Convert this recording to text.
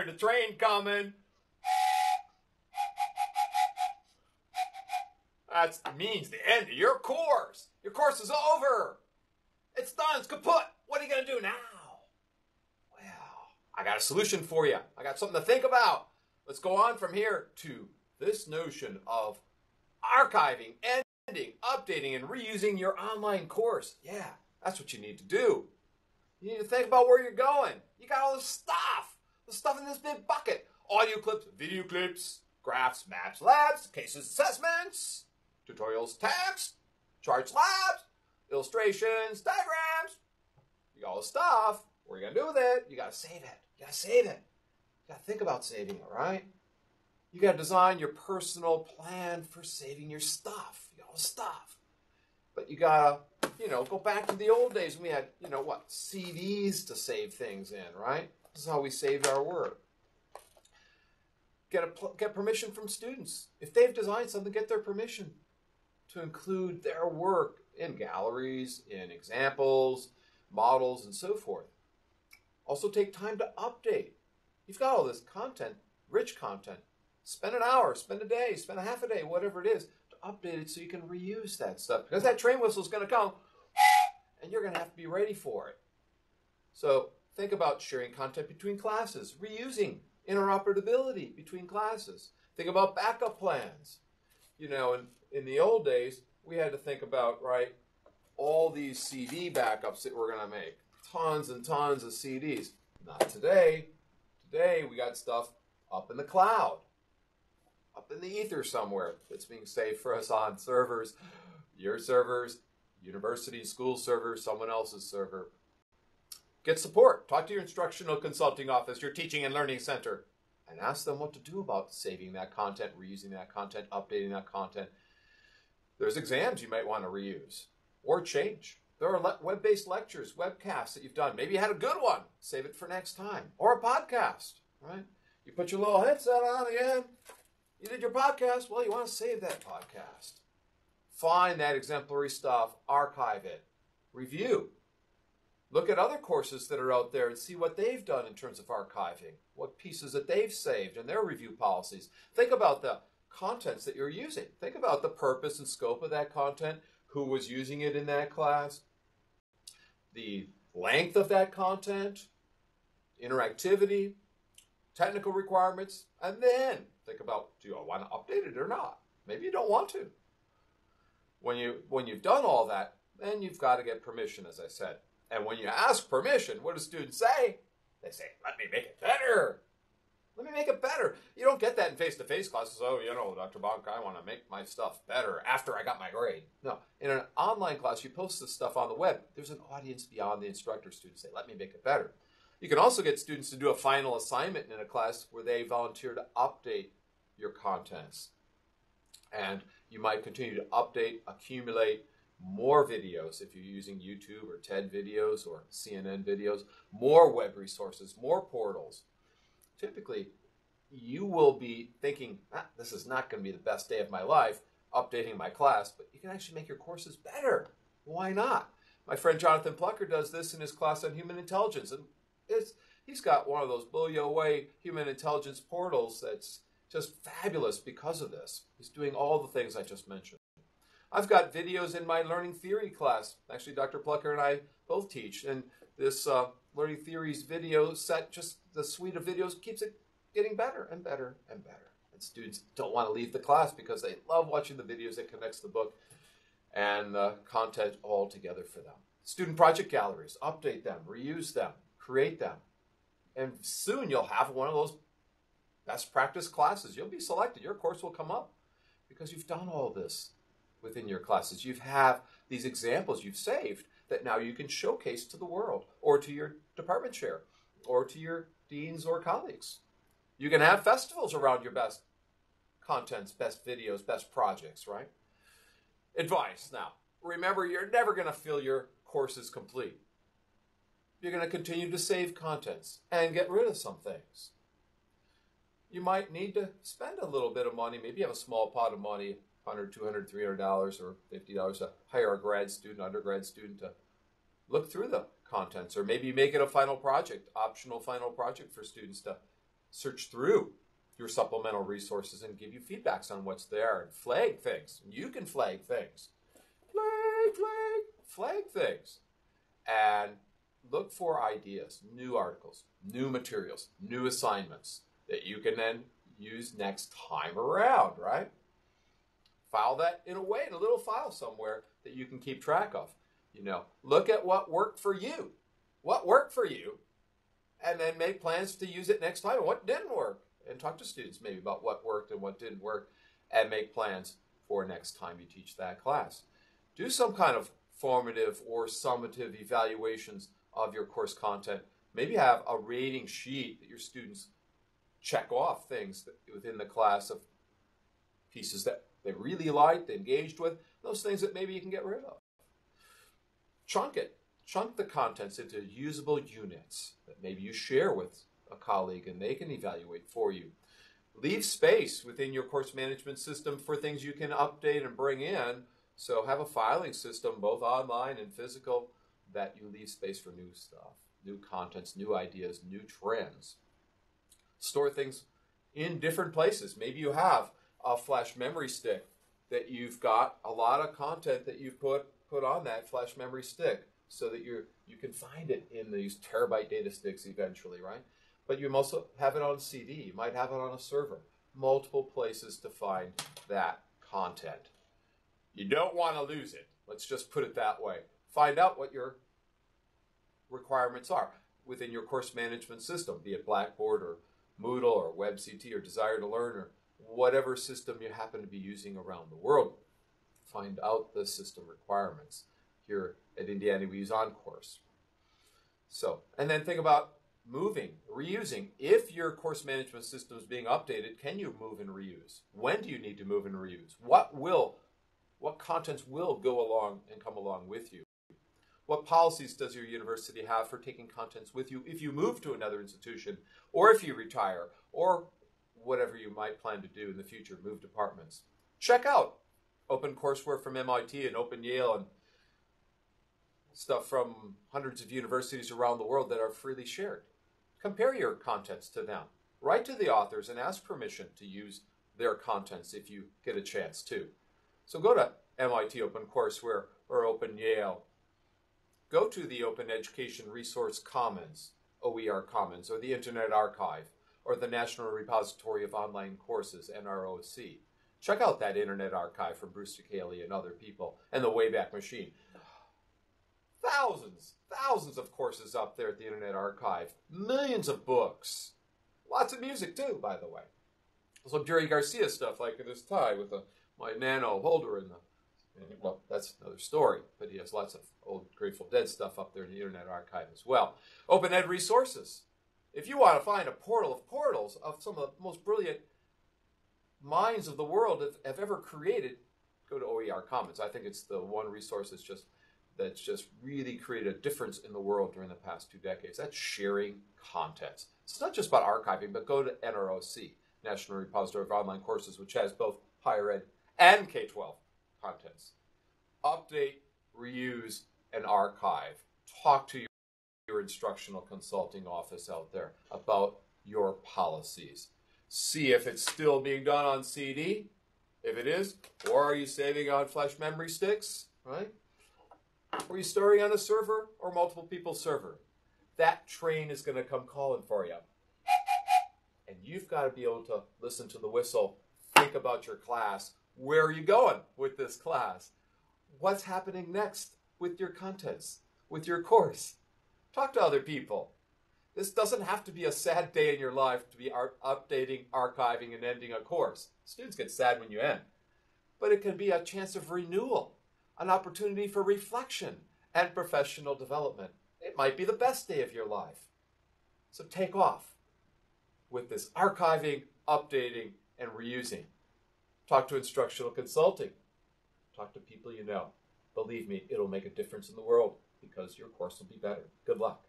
heard the train coming. That means the end of your course. Your course is over. It's done. It's kaput. What are you going to do now? Well, I got a solution for you. I got something to think about. Let's go on from here to this notion of archiving, ending, updating, and reusing your online course. Yeah, that's what you need to do. You need to think about where you're going. You got all this the stuff in this big bucket. Audio clips, video clips, graphs, maps, labs, cases, assessments, tutorials, text, charts, labs, illustrations, diagrams. You got all this stuff. What are you going to do with it? You got to save it. You got to save it. You got to think about saving it, right? You got to design your personal plan for saving your stuff, your stuff. But you got to, go back to the old days when we had, CDs to save things in, right? This is how we saved our work. Get permission from students. If they've designed something, get their permission to include their work in galleries, in examples, models, and so forth. Also take time to update. You've got all this content, rich content. Spend an hour, spend a day, spend a half a day, whatever it is, to update it so you can reuse that stuff. Because that train whistle is going to come, and you're going to have to be ready for it. So think about sharing content between classes, reusing interoperability between classes. Think about backup plans. In the old days, we had to think about, all these CD backups that we're going to make. Tons and tons of CDs. Not today. Today, we got stuff up in the cloud, up in the ether somewhere that's being saved for us on servers, your servers, university, school servers, someone else's server. Get support. Talk to your instructional consulting office, your teaching and learning center, and ask them what to do about saving that content, reusing that content, updating that content. There's exams you might want to reuse or change. There are web-based lectures, webcasts that you've done. Maybe you had a good one. Save it for next time. Or a podcast, right? You put your little headset on again. You did your podcast. Well, you want to save that podcast. Find that exemplary stuff. Archive it. Review. Look at other courses that are out there and see what they've done in terms of archiving, what pieces that they've saved and their review policies. Think about the contents that you're using. Think about the purpose and scope of that content, who was using it in that class, the length of that content, interactivity, technical requirements, and then think about, do I want to update it or not? Maybe you don't want to. When you've done all that, then you've got to get permission, as I said. And when you ask permission, what do students say? They say, let me make it better. Let me make it better. You don't get that in face-to-face classes. Oh, Dr. Bonk, I want to make my stuff better after I got my grade. No. In an online class, you post this stuff on the web. There's an audience beyond the instructor. Students say, let me make it better. You can also get students to do a final assignment in a class where they volunteer to update your contents. And you might continue to update, accumulate more videos if you're using YouTube or TED videos or CNN videos, more web resources, more portals. Typically, you will be thinking, this is not going to be the best day of my life, updating my class, but you can actually make your courses better. Why not? My friend Jonathan Plucker does this in his class on human intelligence, and he's got one of those blow you away human intelligence portals that's just fabulous because of this. He's doing all the things I just mentioned. I've got videos in my learning theory class. Actually, Dr. Plucker and I both teach, and this learning theories video set, just the suite of videos, keeps it getting better and better and better. And students don't want to leave the class because they love watching the videos that connects the book and the content all together for them. Student project galleries, update them, reuse them, create them. And soon you'll have one of those best practice classes. You'll be selected. Your course will come up because you've done all this within your classes. You have these examples you've saved that now you can showcase to the world or to your department chair or to your deans or colleagues. You can have festivals around your best contents, best videos, best projects, right? Advice now. Remember, you're never going to feel your course is complete. You're going to continue to save contents and get rid of some things. You might need to spend a little bit of money. Maybe you have a small pot of money, $100, $200, $300, or $50 to hire a grad student, undergrad student to look through the contents. Or maybe you make it a final project, optional final project for students to search through your supplemental resources and give you feedbacks on what's there and flag things. You can flag things. Flag things. And look for ideas, new articles, new materials, new assignments that you can then use next time around, right? File that in a way, in a little file somewhere that you can keep track of. Look at what worked for you. What worked for you, and then make plans to use it next time and what didn't work. And talk to students maybe about what worked and what didn't work, and make plans for next time you teach that class. Do some kind of formative or summative evaluations of your course content. Maybe have a rating sheet that your students check off things within the class of pieces that they really liked, engaged with, those things that maybe you can get rid of. Chunk it. Chunk the contents into usable units that maybe you share with a colleague and they can evaluate for you. Leave space within your course management system for things you can update and bring in. So have a filing system, both online and physical, that you leave space for new stuff, new contents, new ideas, new trends. Store things in different places. Maybe you have a flash memory stick that you've got a lot of content that you've put on that flash memory stick so that you can find it in these terabyte data sticks eventually, right? But you also have it on CD. You might have it on a server. Multiple places to find that content. You don't want to lose it. Let's just put it that way. Find out what your requirements are within your course management system, be it Blackboard or Moodle or WebCT or Desire to Learn or whatever system you happen to be using around the world. Find out the system requirements. Here at Indiana, we use Oncourse. And then think about moving, reusing. If your course management system is being updated, can you move and reuse? When do you need to move and reuse? What contents will go along and come along with you? What policies does your university have for taking contents with you if you move to another institution, or if you retire, or whatever you might plan to do in the future, move departments? Check out OpenCourseWare from MIT and Open Yale and stuff from hundreds of universities around the world that are freely shared. Compare your contents to them. Write to the authors and ask permission to use their contents if you get a chance to. So go to MIT OpenCourseWare or Open Yale. Go to the Open Education Resource Commons, OER Commons, or the Internet Archive, or the National Repository of Online Courses, NROC. Check out that Internet Archive from Bruce DeCaley and other people, and the Wayback Machine. Thousands of courses up there at the Internet Archive. Millions of books. Lots of music too, by the way. Some Jerry Garcia stuff like this tie with my Nano holder in the... Well, that's another story, but he has lots of old Grateful Dead stuff up there in the Internet Archive as well. Open Ed resources. If you want to find a portal of portals of some of the most brilliant minds of the world that have ever created, go to OER Commons. I think it's the one resource that's just really created a difference in the world during the past 2 decades. That's sharing contents. It's not just about archiving, but go to NROC, National Repository of Online Courses, which has both higher ed and K-12 contents. Update, reuse, and archive. Talk to your instructional consulting office out there about your policies. See if it's still being done on CD, if it is, or are you saving on flash memory sticks, right? Are you storing on a server or multiple people's server? That train is going to come calling for you. And you've got to be able to listen to the whistle, think about your class. Where are you going with this class? What's happening next with your contents, with your course? Talk to other people. This doesn't have to be a sad day in your life to be updating, archiving, and ending a course. Students get sad when you end. But it can be a chance of renewal, an opportunity for reflection and professional development. It might be the best day of your life. So take off with this archiving, updating, and reusing. Talk to instructional consulting. Talk to people you know. Believe me, it'll make a difference in the world because your course will be better. Good luck.